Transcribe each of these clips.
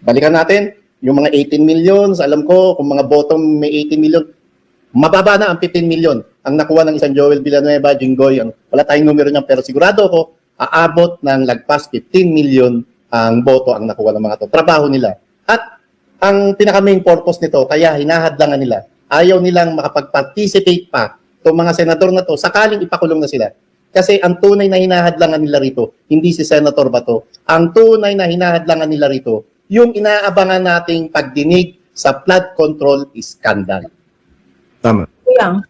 Balikan natin, yung mga 18 million, alam ko, kung mga bottom may 18 million, mababa na ang 15 million ang nakuha ng isang Joel Villanueva, Jinggoy. Wala tayong numero niyan, pero sigurado ako, aabot ng lagpas 15 million ang boto ang nakuha ng mga to. Trabaho nila. At ang pinaka-main purpose nito, kaya hinahadlangan nila, ayaw nilang makapag-participate pa itong mga senador na to, sakaling ipakulong na sila. Kasi ang tunay na hinahadlangan nila rito, hindi si Senator Bato. Ang tunay na hinahadlangan nila rito, yung inaabangan nating pagdinig sa flood control scandal. Tama. Kuya,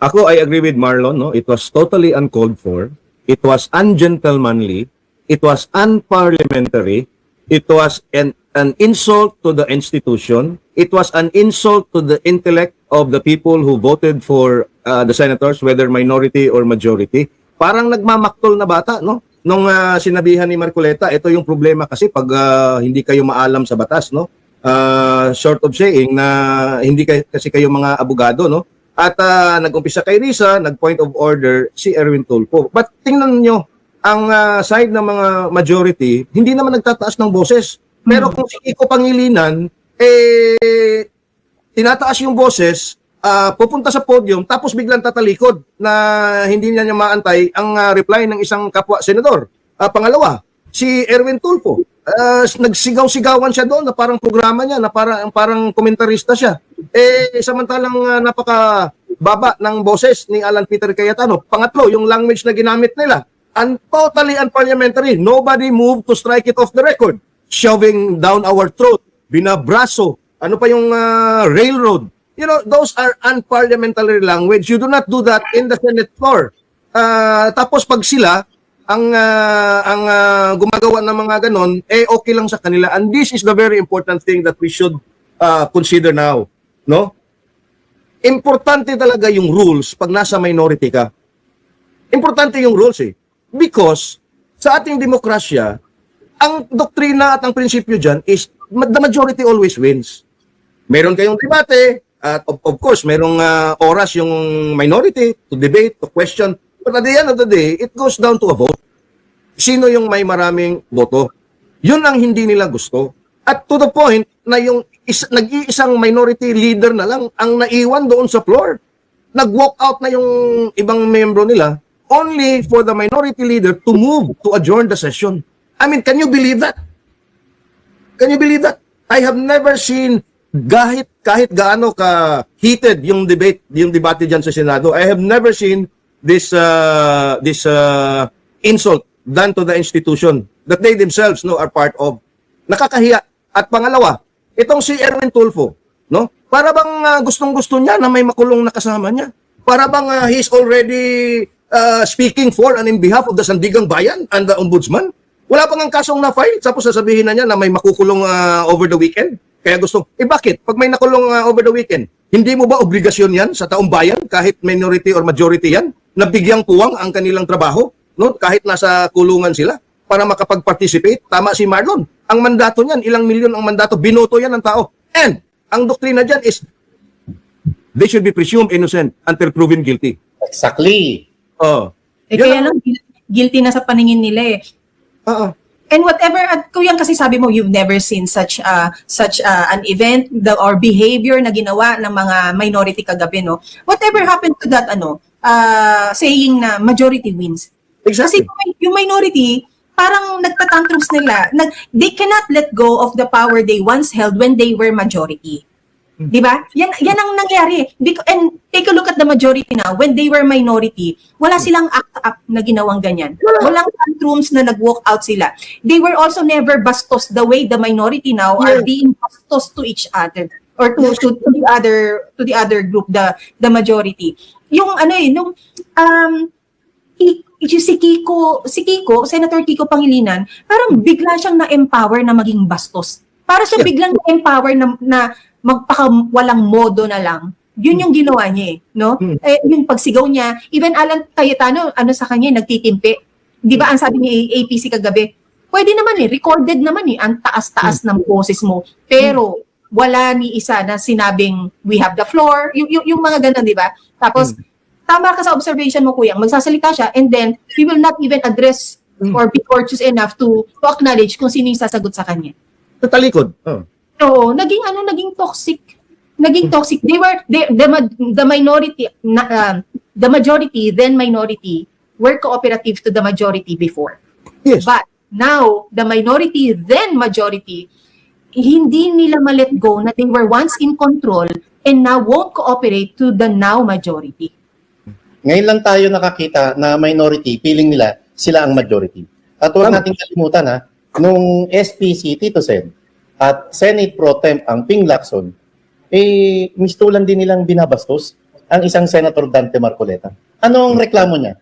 Ako, I agree with Marlon, no? It was totally uncalled for. It was ungentlemanly. It was unparliamentary. It was an insult to the institution. It was an insult to the intellect of the people who voted for the senators, whether minority or majority. Parang nagmamaktol na bata, no? Nung sinabihan ni Marcoleta, ito yung problema kasi pag hindi kayo maalam sa batas, no? Short of saying na hindi kasi kayo mga abogado, no? At nag-umpisa kay Risa, nag-point of order si Erwin Tulfo. But tingnan nyo, ang side ng mga majority, hindi naman nagtataas ng boses. Pero kung si Kiko Pangilinan, tinataas yung boses, pupunta sa podium, tapos biglang tatalikod na hindi niya maantay ang reply ng isang kapwa senador. Pangalawa, si Erwin Tulfo, nagsigaw-sigawan siya doon na parang programa niya, na parang komentarista siya. Samantalang napaka-baba ng boses ni Alan Peter Cayetano. Pangatlo, yung language na ginamit nila, totally unparliamentary. Nobody moved to strike it off the record. Shoving down our throat, binabraso, ano pa yung railroad. You know, those are unparliamentary language. You do not do that in the Senate floor. Tapos pag sila ang gumagawa ng mga ganon, okay lang sa kanila. And this is the very important thing that we should consider now. No? Importante talaga yung rules pag nasa minority ka. Importante yung rules Because sa ating demokrasya, ang doktrina at ang prinsipyo dyan is the majority always wins. Meron kayong debate, at of course, merong oras yung minority to debate, to question. But at the end of the day, it goes down to a vote. Sino yung may maraming boto? Yun ang hindi nila gusto. At to the point na yung nag-iisang minority leader na lang ang naiwan doon sa floor. Nag-walk out na yung ibang membro nila only for the minority leader to move to adjourn the session. I mean, can you believe that? Can you believe that? I have never seen kahit gaano ka heated yung debate diyan sa Senado. I have never seen this insult done to the institution that they themselves are part of. Nakakahiya. At pangalawa, itong si Erwin Tulfo, no? Para bang gustong-gusto niya na may makulong na kasama niya. Para bang he's already speaking for and in behalf of the Sandigang Bayan and the Ombudsman. Wala pang ang kasong na-file, tapos sasabihin na niya na may makukulong over the weekend. Kaya gusto, bakit? Pag may nakulong over the weekend, hindi mo ba obligasyon yan sa taong bayan, kahit minority or majority yan, na bigyang puwang ang kanilang trabaho, no? Kahit nasa kulungan sila, para makapag-participate? Tama si Marlon. Ang mandato niyan, ilang milyon ang mandato, binoto yan ng tao. And, ang doktrina dyan is, they should be presumed innocent until proven guilty. Exactly. kaya lang, guilty na sa paningin nila And whatever, at Kuyang kasi sabi mo, you've never seen such an event or behavior na ginawa ng mga minority kagabi, no? Whatever happened to that, saying na majority wins? Exactly. Kasi yung minority, parang nagtatantrums nila. They cannot let go of the power they once held when they were majority. Di ba? Yan ang nangyari. And take a look at the majority now. When they were minority, wala silang act up na ginawang ganyan. Walang tantrums na nag-walk out sila. They were also never bastos the way the minority now are being bastos to each other or to the other group, the majority. Yung si Kiko, Senator Kiko Pangilinan, parang bigla siyang na-empower na maging bastos. Para siya biglang na-empower na magpakawalang modo na lang. Yun yung ginawa niya no? Yung pagsigaw niya, even Alan Cayetano, sa kanya, nagtitimpi. Di ba, ang sabi ni APC kagabi, pwede naman recorded naman ang taas-taas ng boses mo. Pero, wala ni isa na sinabing, we have the floor, yung mga ganun, di ba? Tapos, tama ka sa observation mo, Kuyang, magsasalita siya, and then, he will not even address or be courteous enough to acknowledge kung sino yung sasagot sa kanya. Tatalikod. Oh. Oo, naging toxic. Naging toxic. The minority, the majority, then minority, were cooperative to the majority before. Yes. But now, the minority, then majority, hindi nila ma-let go na they were once in control and now won't cooperate to the now majority. Ngayon lang tayo nakakita na minority, feeling nila sila ang majority. At huwag Tama. nating kalimutan nung SPC Tito Sen at Senate Pro Temp ang Ping Lacson, mistulan din nilang binabastos ang isang Senator Dante Marcoleta. Anong reklamo niya?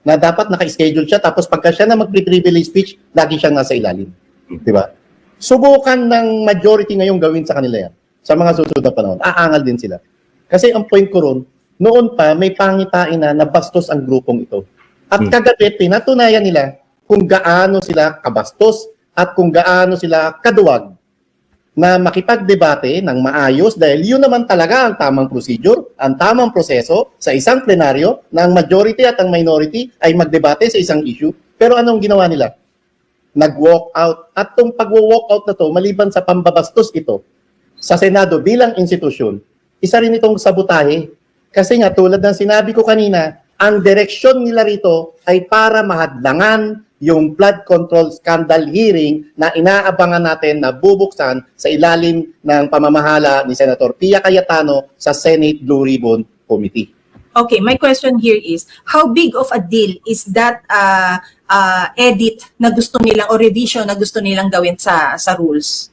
Na dapat naka-schedule siya, tapos pagka siya na mag-privilege speech, lagi siyang nasa ilalim. Di ba? Subukan ng majority ngayong gawin sa kanila yan. Sa mga susunod na panahon, aangal din sila. Kasi ang point ko ron, noon pa may pangitain na nabastos ang grupong ito. At kagabi, pinatunayan nila kung gaano sila kabastos at kung gaano sila kaduwag na makipagdebate ng maayos dahil yun naman talaga ang tamang procedure, ang tamang proseso sa isang plenaryo na ang majority at ang minority ay magdebate sa isang issue. Pero anong ginawa nila? Nag-walk out. At itong pag-walk out na to, maliban sa pambabastos ito, sa Senado bilang institusyon, isa rin itong sabotahe. Kasi nga, tulad ng sinabi ko kanina, ang direksyon nila rito ay para mahadlangan yung flood control scandal hearing na inaabangan natin na bubuksan sa ilalim ng pamamahala ni Senator Pia Cayetano sa Senate Blue Ribbon Committee. Okay, my question here is, how big of a deal is that edit na gusto nilang o revision na gusto nilang gawin sa rules?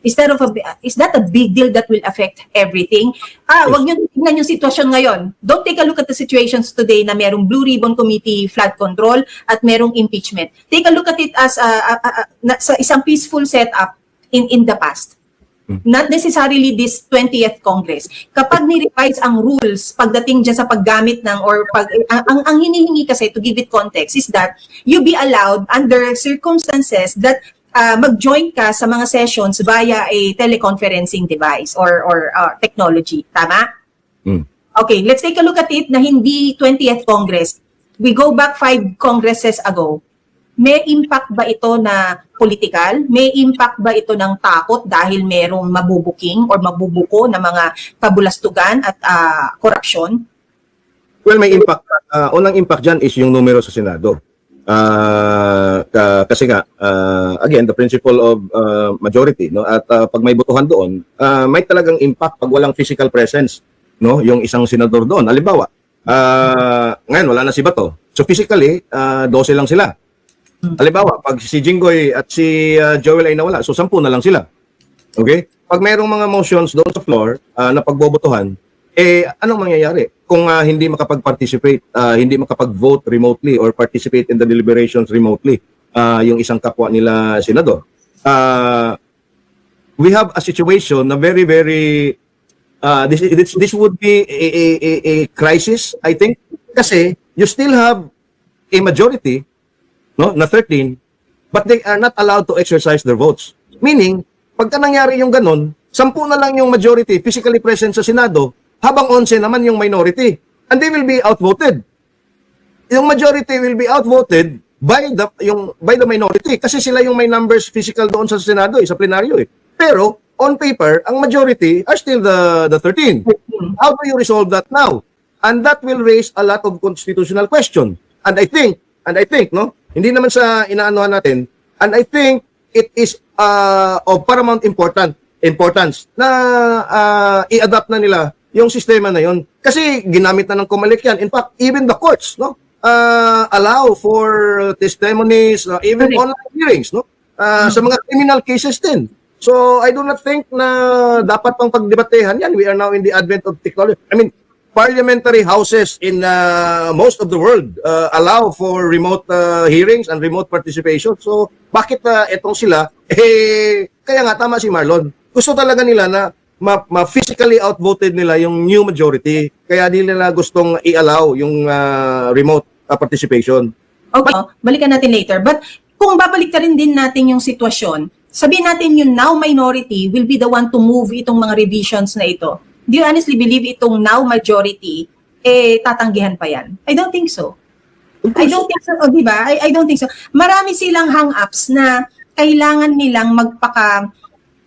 Is that a big deal that will affect everything? Wag niyo tingnan yung sitwasyon ngayon. Don't take a look at the situations today na merong Blue Ribbon Committee flood control at merong impeachment. Take a look at it as sa isang peaceful setup in the past. Not necessarily this 20th Congress. Kapag ni-revise ang rules pagdating dyan sa paggamit ng ang hinihingi kasi, to give it context, is that you be allowed under circumstances that mag-join ka sa mga sessions via a teleconferencing device or technology. Tama? Okay, let's take a look at it na hindi 20th Congress. We go back 5 Congresses ago. May impact ba ito na political? May impact ba ito ng takot dahil merong mabubuking or mabubuko na mga kabulastugan at korupsyon? Well, may impact. Unang impact dyan is yung numero sa Senado. Kasi nga, again, the principle of majority, no? At pag may botohan doon, may talagang impact pag walang physical presence, no? Yung isang senador doon. Halimbawa, ngayon wala na si Bato. So physically, 12 lang sila. Halimbawa, pag si Jinggoy at si Joel ay nawala, so 10 na lang sila. Okay? Pag mayroong mga motions doon sa floor na pagbobotohan, anong mangyayari kung hindi makapag-participate, hindi makapag-vote remotely or participate in the deliberations remotely yung isang kapwa nila senador? We have a situation na very, very this would be a crisis, I think, kasi you still have a majority, no, na 13, but they are not allowed to exercise their votes. Meaning, pagka nangyari yung ganun, 10 na lang yung majority physically present sa Senado, habang 11 naman yung minority. And they will be outvoted. Yung majority will be outvoted by the minority kasi sila yung may numbers physical doon sa Senado, sa plenaryo . Pero on paper, ang majority are still the 13. How do you resolve that now? And that will raise a lot of constitutional question. And I think, no, hindi naman sa inaanuhan natin, and I think it is of paramount importance na i-adapt na nila yung sistema na yon. Kasi ginamit na ng Comelec yan. In fact, even the courts, no, allow for testimonies, even online hearings, no, sa mga criminal cases din. So I do not think na dapat pang pagdebatehan yan. We are now in the advent of technology. I mean, parliamentary houses in most of the world allow for remote hearings and remote participation. So, bakit etong sila? Kaya nga, tama si Marlon. Gusto talaga nila na ma-physically outvoted nila yung new majority. Kaya nila gustong i-allow yung remote participation. Okay, balikan natin later. But kung babalik ka rin din natin yung sitwasyon, sabihin natin yung now minority will be the one to move itong mga revisions na ito. Do you honestly believe itong now majority, tatanggihan pa yan? I don't think so. I don't think so, di ba? I don't think so. Marami silang hang-ups na kailangan nilang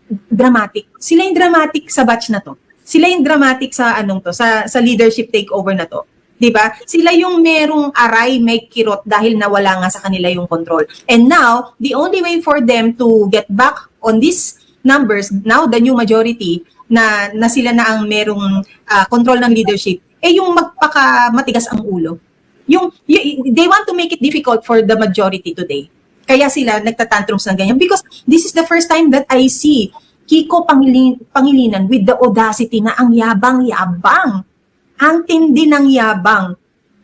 dramatic. Sila yung dramatic sa batch na to. Sila yung dramatic sa sa leadership takeover na to. 'Di ba? Sila yung merong aray, may kirot dahil nawala nga sa kanila yung control. And now, the only way for them to get back on these numbers, now the new majority na sila na ang merong control ng leadership, yung matigas ang ulo. They want to make it difficult for the majority today. Kaya sila nagtatantrums ng ganyan. Because this is the first time that I see Kiko Pangilinan with the audacity na ang yabang-yabang. Ang tindi ng yabang.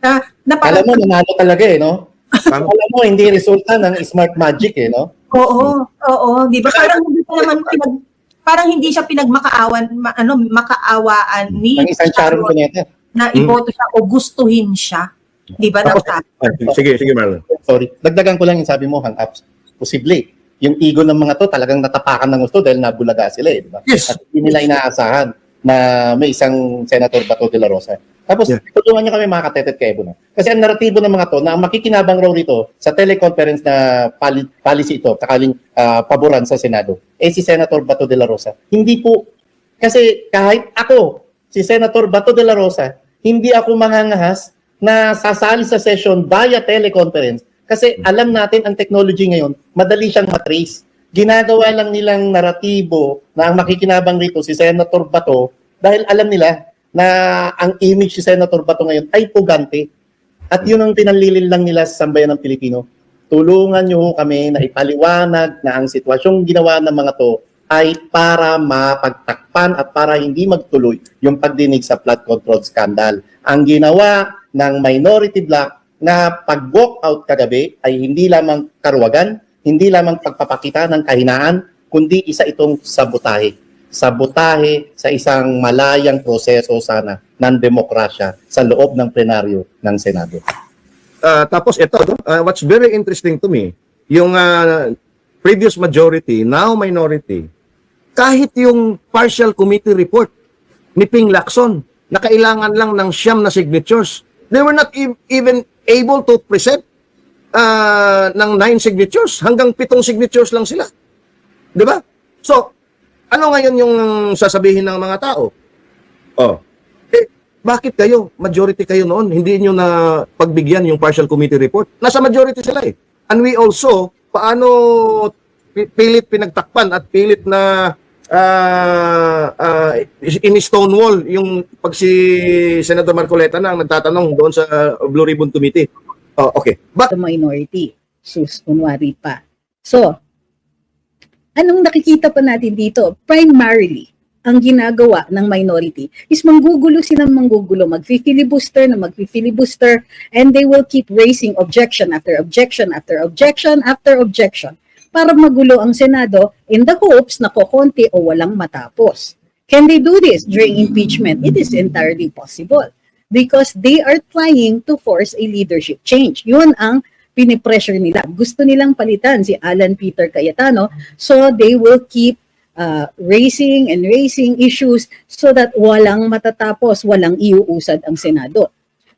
Alam mo, nanalo talaga no? Alam mo, hindi resulta ng smart magic no? Oo. Di ba? Parang hindi siya makaawaan ni ang isang Sharon Cuneta na iboto siya o gustuhin siya. Di ba? Sige, Marlon. Sorry. Dagdagan ko lang yung sabi mo, hang-ups. Posible. Yung ego ng mga to talagang natapakan ng gusto dahil nabulaga sila di ba? Yes. At hindi nila inaasahan na may isang Senator Bato de la Rosa. Tapos, tulungan niyo kami mga katetet kay Evo. Kasi ang naratibo ng mga to na ang makikinabang raw rito sa teleconference na policy ito, kakaling paboran sa Senado, si Senator Bato de la Rosa. Hindi po, kasi kahit ako, si Senator Bato de la Rosa, hindi ako mangangahas na sasali sa session via teleconference. Kasi alam natin ang technology ngayon, madali siyang matrace. Ginagawa lang nilang naratibo na ang makikinabang rito si Senator Bato dahil alam nila na ang image si Senator Bato ngayon ay pugante. At yun ang pinanlilin lang nila sa sambayan ng Pilipino. Tulungan niyo kami na ipaliwanag na ang sitwasyong ginawa ng mga to ay para mapagtakpan at para hindi magtuloy yung pagdinig sa flood control scandal. Ang ginawa ng minority bloc na pag-walk out kagabi ay hindi lamang karuwagan, hindi lamang pagpapakita ng kahinaan, kundi isa itong sabotahe. Sabotahe sa isang malayang proseso sana ng demokrasya sa loob ng plenaryo ng Senado. Tapos ito, what's very interesting to me, yung previous majority, now minority, kahit yung partial committee report ni Ping Lacson, na kailangan lang ng 9 na signatures, they were not even able to present ng 9 signatures. Hanggang 7 signatures lang sila. Di ba? So, ano ngayon yung sasabihin ng mga tao? Bakit kayo, majority kayo noon, hindi nyo na pagbigyan yung partial committee report? Nasa majority sila eh. And we also, paano pilit pinagtakpan at pilit na in Stonewall yung pag si Senator Marcoleta na ang nagtatanong doon sa Blue Ribbon Committee. Okay. The minority. Sus, kunwari pa. So, anong nakikita pa natin dito? Primarily, ang ginagawa ng minority is manggugulo silang manggugulo, mag-filibuster na mag-filibuster, and they will keep raising objection after objection after objection after objection para magulo ang Senado in the hopes na kokonti o walang matapos. Can they do this during impeachment? It is entirely possible because they are trying to force a leadership change. Yun ang pinipressure nila. Gusto nilang palitan si Alan Peter Cayetano, so they will keep raising and raising issues so that walang matatapos, walang iuusad ang Senado.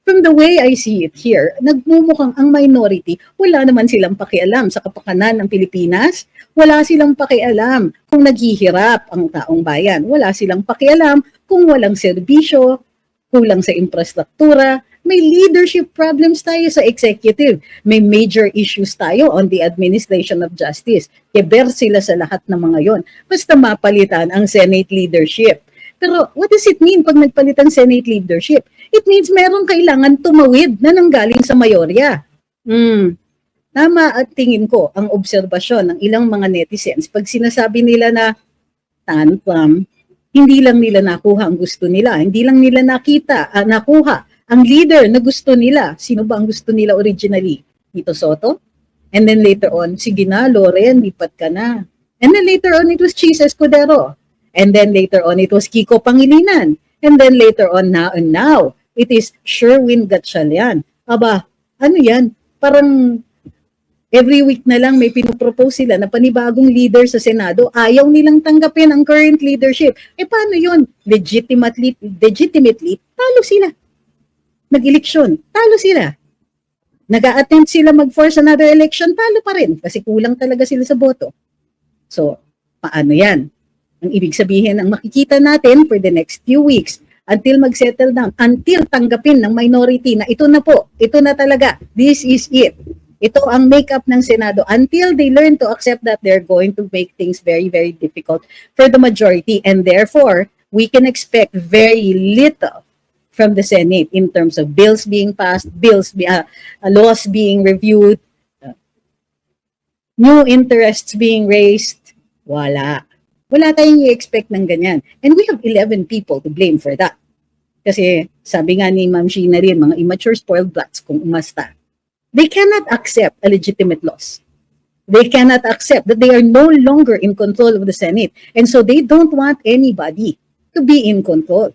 From the way I see it here, nagmumukhang ang minority, wala naman silang pakialam sa kapakanan ng Pilipinas, wala silang pakialam kung naghihirap ang taong bayan, wala silang pakialam kung walang serbisyo, kulang sa infrastruktura, may leadership problems tayo sa executive, may major issues tayo on the administration of justice. Keber sila sa lahat ng mga yon. Basta mapalitan ang Senate leadership. Pero what does it mean pag nagpalitan Senate leadership? It means meron kailangan tumawid na nanggaling sa mayorya. Tama at tingin ko ang obserbasyon ng ilang mga netizens pag sinasabi nila na tantrum, hindi lang nila nakuha ang gusto nila, hindi lang nila nakuha ang leader na gusto nila. Sino ba ang gusto nila originally? Tito Soto? And then later on, sige na, Loren, lipat ka na. And then later on, it was Chis Escudero. And then later on, it was Kiko Pangilinan. And then later on, now, it is Sherwin Gatchalian. Aba, ano yan? Parang every week na lang may pinopropose sila na panibagong leader sa Senado. Ayaw nilang tanggapin ang current leadership. Paano yun? Legitimately, talo sila. Nag-eleksyon, talo sila. Nag-a-attempt sila mag-force another election, talo pa rin kasi kulang talaga sila sa boto. So, paano yan? Ang ibig sabihin, ang makikita natin for the next few weeks, until mag-settle down, until tanggapin ng minority na ito na po, ito na talaga, this is it. Ito ang makeup ng Senado. Until they learn to accept that, they're going to make things very, very difficult for the majority. And therefore, we can expect very little from the Senate in terms of bills being passed, laws being reviewed, new interests being raised. Wala. Wala tayong i-expect ng ganyan. And we have 11 people to blame for that. Kasi sabi nga ni Ma'am Sheena rin, mga immature spoiled brats kung umasta. They cannot accept a legitimate loss. They cannot accept that they are no longer in control of the Senate. And so they don't want anybody to be in control.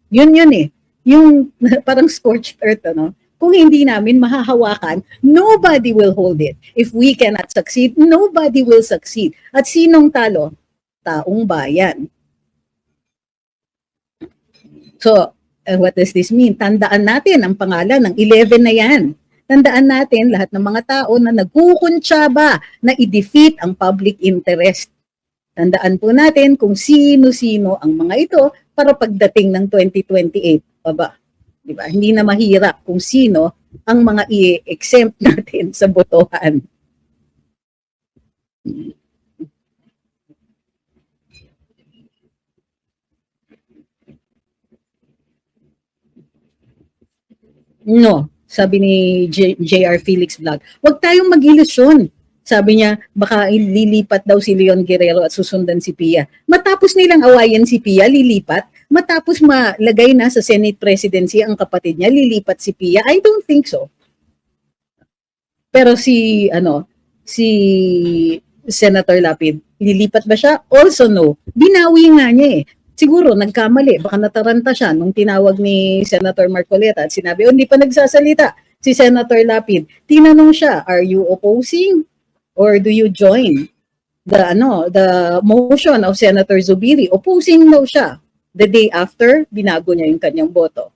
Yun eh. Yung parang scorched earth, ano? Kung hindi namin mahahawakan, nobody will hold it. If we cannot succeed, nobody will succeed. At sinong talo? Taong bayan. So, what does this mean? Tandaan natin ang pangalan ng 11 na yan. Tandaan natin lahat ng mga tao na nagkukuntsaba na i-defeat ang public interest. Tandaan po natin kung sino-sino ang mga ito para pagdating ng 2028. Aba, di ba? Hindi na mahirap kung sino ang mga i-exempt natin sa botohan. No, sabi ni JR Felix Vlog, huwag tayong mag-ilusyon. Sabi niya, baka lilipat daw si Leon Guerrero at susundan si Pia. Matapos nilang awayan si Pia, lilipat. Matapos malagay na sa Senate presidency ang kapatid niya, lilipat si Pia. I don't think so. Pero si Senator Lapid, lilipat ba siya? Also no. Binawi nga niya eh. Siguro nagkamali, baka nataranta siya nung tinawag ni Senator Marcoleta at sinabi, hindi pa nagsasalita si Senator Lapid. Tinanong siya, are you opposing or do you join the motion of Senator Zubiri? Opposing daw siya. The day after, binago niya yung kanyang boto.